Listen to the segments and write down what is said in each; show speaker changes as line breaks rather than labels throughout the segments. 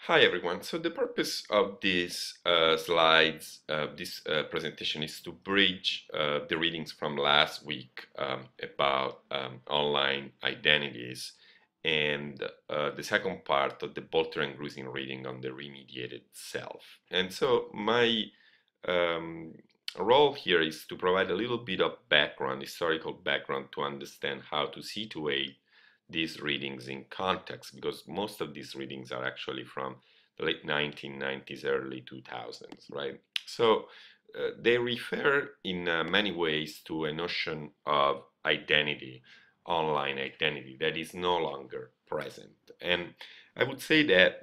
Hi everyone. So the purpose of these slides, this presentation is to bridge the readings from last week about online identities and the second part of the Bolter and Grusin reading on the remediated self. And so my um, role here is to provide a little bit of background, historical background to understand how to situate these readings in context, because most of these readings are actually from the late 1990s, early 2000s, right? So they refer in many ways to a notion of identity, online identity, that is no longer present. And I would say that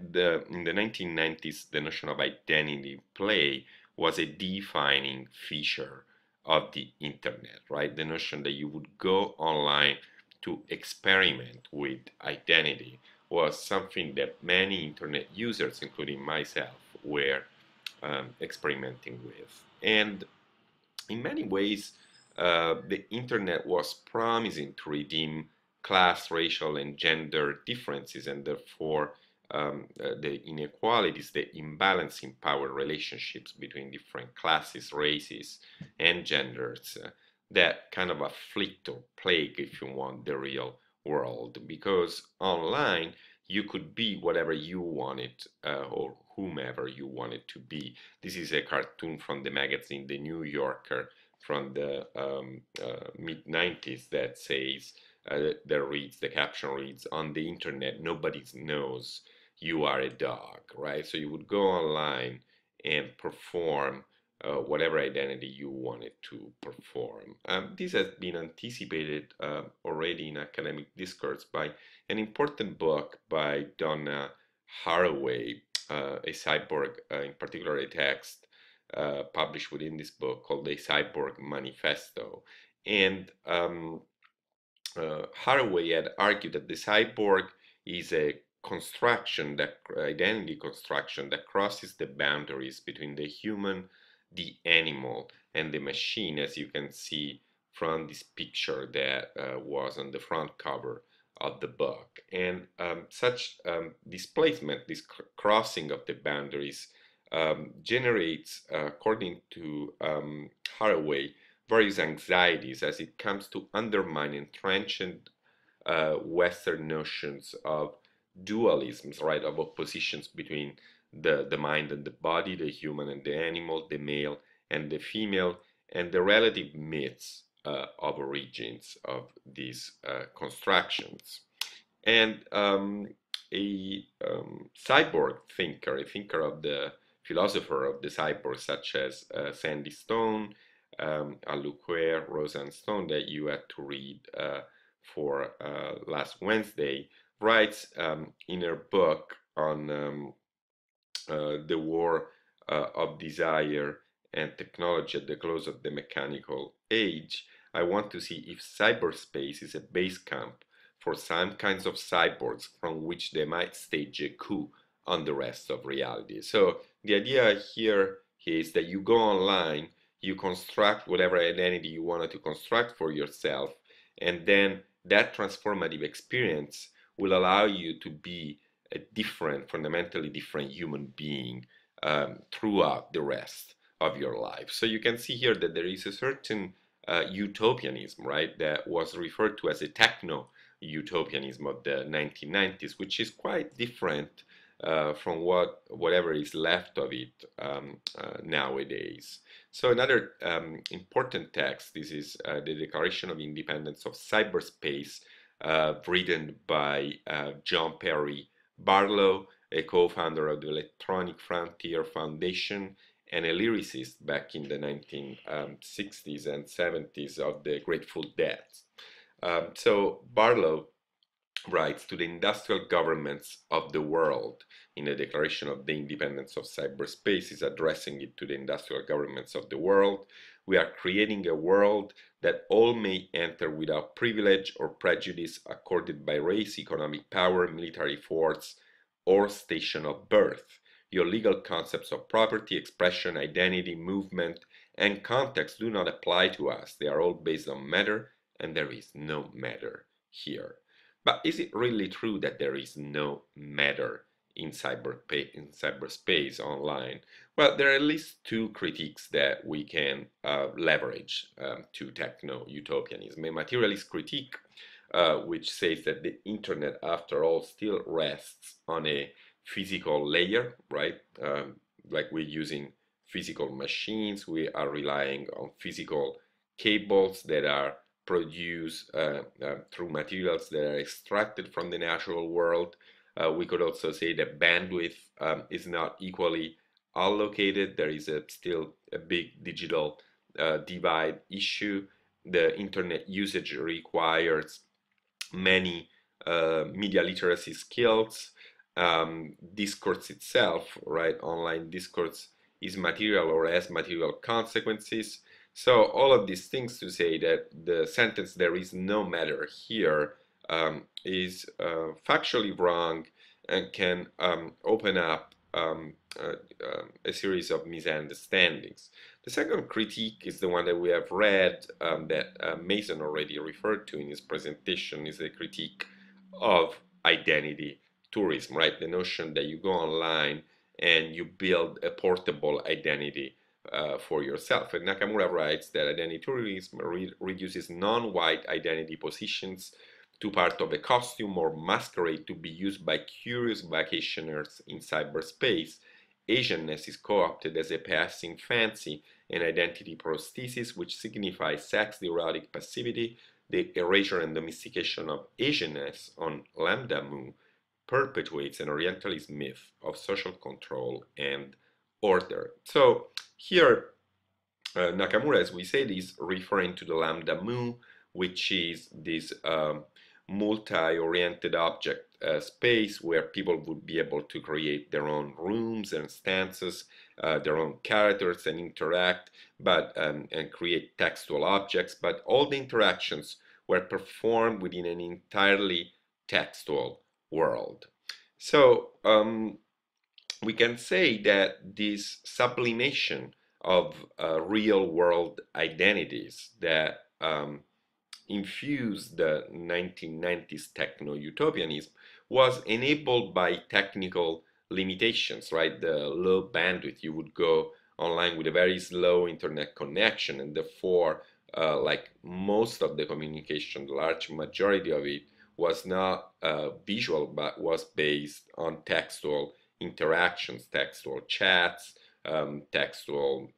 in the 1990s, the notion of identity play was a defining feature of the internet, right? The notion that you would go online to experiment with identity was something that many internet users, including myself, were experimenting with. And in many ways, the internet was promising to redeem class, racial, and gender differences, and therefore the inequalities, the imbalance in power relationships between different classes, races, and genders that kind of afflict or plague, if you want, the real world. Because online, you could be whatever you wanted or whomever you wanted to be. This is a cartoon from the magazine The New Yorker from the mid 90s that says, the caption reads, on the internet, nobody knows you are a dog, right? So you would go online and perform whatever identity you wanted to perform. This has been anticipated already in academic discourse by an important book by Donna Haraway, a cyborg, in particular a text published within this book called the Cyborg Manifesto. And Haraway had argued that the cyborg is a construction, that identity construction that crosses the boundaries between the human, the animal, and the machine, as you can see from this picture that was on the front cover of the book. And such displacement, this crossing of the boundaries, generates, according to Haraway, various anxieties as it comes to undermine entrenched Western notions of dualisms, right, of oppositions between the mind and the body, the human and the animal, the male and the female, and the relative myths of origins of these constructions. And a cyborg thinker, a thinker of the philosopher of the cyborg, such as Sandy Stone, Aluquer, Roseanne Stone, that you had to read for last Wednesday, writes in her book on the war of desire and technology at the close of the mechanical age. I want to see if cyberspace is a base camp for some kinds of cyborgs from which they might stage a coup on the rest of reality. So the idea here is that you go online, you construct whatever identity you wanted to construct for yourself, and then that transformative experience will allow you to be a different, fundamentally different human being throughout the rest of your life. So you can see here that there is a certain utopianism, right, that was referred to as a techno utopianism of the 1990s, which is quite different from whatever is left of it nowadays. So another important text, this is the Declaration of Independence of Cyberspace, written by John Perry Barlow, a co-founder of the Electronic Frontier Foundation and a lyricist back in the 1960s and 70s of the Grateful Dead. So Barlow writes to the industrial governments of the world in the Declaration of the Independence of Cyberspace, is addressing it to the industrial governments of the world. We are creating a world that all may enter without privilege or prejudice accorded by race, economic power, military force, or station of birth. Your legal concepts of property, expression, identity, movement, and context do not apply to us. They are all based on matter, and there is no matter here. But is it really true that there is no matter in cyberspace online? Well, there are at least two critiques that we can leverage to techno-utopianism. A materialist critique, which says that the internet, after all, still rests on a physical layer, right? Like we're using physical machines, we are relying on physical cables that are produced through materials that are extracted from the natural world. We could also say that bandwidth is not equally allocated. There is still a big digital divide issue. The internet usage requires many media literacy skills. Discourse itself, right? Online discourse is material or has material consequences. So all of these things to say that the sentence "there is no matter here" is factually wrong and can open up a series of misunderstandings. The second critique is the one that we have read that Mason already referred to in his presentation, is a critique of identity tourism, right? The notion that you go online and you build a portable identity for yourself. And Nakamura writes that identity tourism reduces non-white identity positions to part of a costume or masquerade to be used by curious vacationers in cyberspace. Asianness is co-opted as a passing fancy, an identity prosthesis which signifies sex, the erotic passivity, the erasure and domestication of Asianness on Lambda Mu perpetuates an Orientalist myth of social control and order. So here Nakamura, as we said, is referring to the Lambda Mu, which is this multi-oriented object space where people would be able to create their own rooms and stances, their own characters and interact, and create textual objects. But all the interactions were performed within an entirely textual world. So we can say that this sublimation of real world identities that infused the 1990s techno-utopianism was enabled by technical limitations, right? The low bandwidth. You would go online with a very slow internet connection, and therefore, like most of the communication, the large majority of it was not visual, but was based on textual interactions, textual chats, textual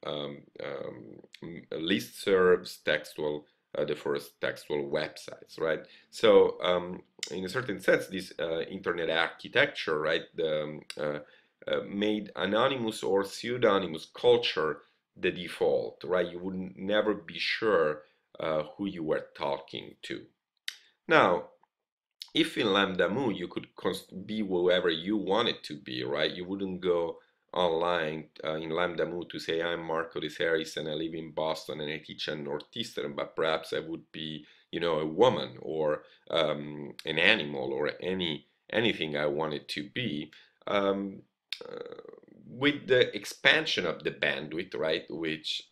listservs, textual the first textual websites, right? So, in a certain sense, this internet architecture, right, made anonymous or pseudonymous culture the default, right? You would never be sure who you were talking to. Now, if in Lambda Mu you could be whoever you wanted to be, right? You wouldn't go online in Lambda Mu to say I'm Marco De Harris and I live in Boston and I teach at Northeastern, but perhaps I would be, you know, a woman or an animal or anything I wanted to be. Um, with the expansion of the bandwidth, right, which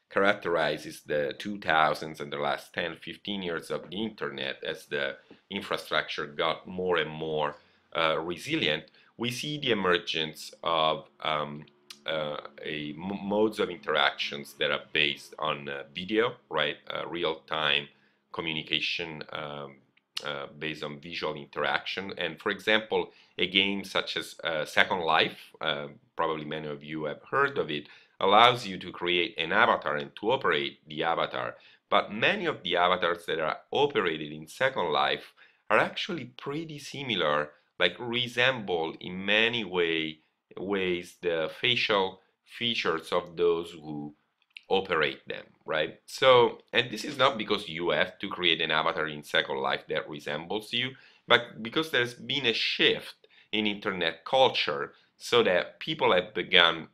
characterizes the 2000s and the last 10, 15 years of the internet as the infrastructure got more and more resilient, we see the emergence of modes of interactions that are based on video, right, real-time communication based on visual interaction. And for example, a game such as Second Life, probably many of you have heard of it, allows you to create an avatar and to operate the avatar. But many of the avatars that are operated in Second Life are actually pretty similar, like resemble in many ways the facial features of those who operate them, right? So, and this is not because you have to create an avatar in Second Life that resembles you, but because there's been a shift in internet culture so that people have begun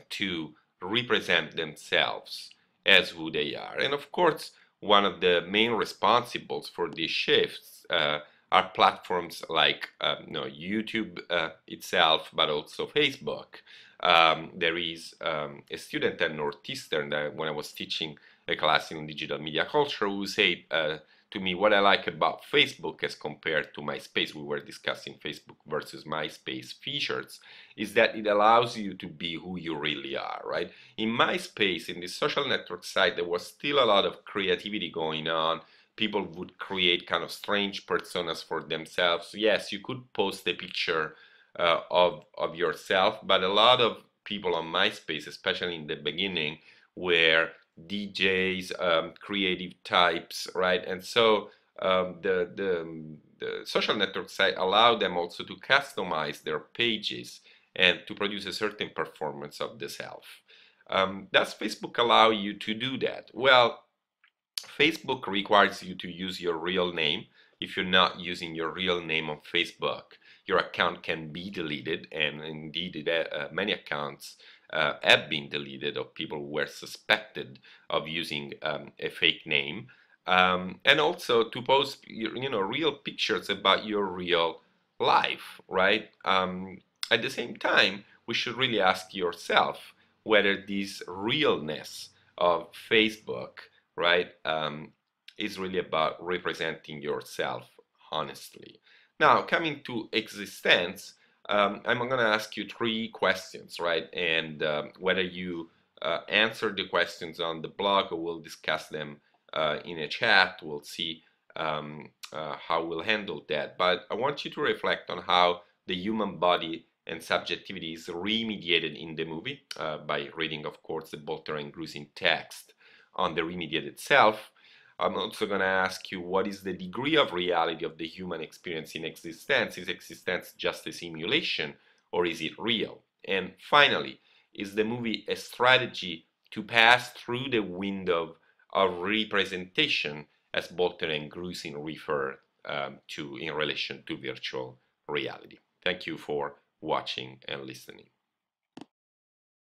to represent themselves as who they are. And of course, one of the main responsibles for these shifts are platforms like YouTube itself, but also Facebook. There is a student at Northeastern that when I was teaching a class in digital media culture who said to me, what I like about Facebook as compared to MySpace, we were discussing Facebook versus MySpace features, is that it allows you to be who you really are, right? In MySpace, in the social network site, there was still a lot of creativity going on. People would create kind of strange personas for themselves. Yes, you could post a picture of yourself, but a lot of people on MySpace, especially in the beginning, were DJs, creative types, right? And so the social network site allow them also to customize their pages and to produce a certain performance of the self. Does Facebook allow you to do that? Well, Facebook requires you to use your real name. If you're not using your real name on Facebook, your account can be deleted, and indeed, many accounts have been deleted of people who were suspected of using a fake name, and also to post, real pictures about your real life, right? At the same time, we should really ask yourself whether this realness of Facebook, right, is really about representing yourself honestly. Now, coming to existence, I'm going to ask you three questions, right? And whether you answer the questions on the blog or we'll discuss them in a chat, we'll see how we'll handle that. But I want you to reflect on how the human body and subjectivity is remediated in the movie by reading, of course, the Bolter and Grusin text on the remediated self. I'm also going to ask you, what is the degree of reality of the human experience in existence? Is existence just a simulation, or is it real? And finally, is the movie a strategy to pass through the window of representation, as Bolter and Grusin refer to in relation to virtual reality? Thank you for watching and listening.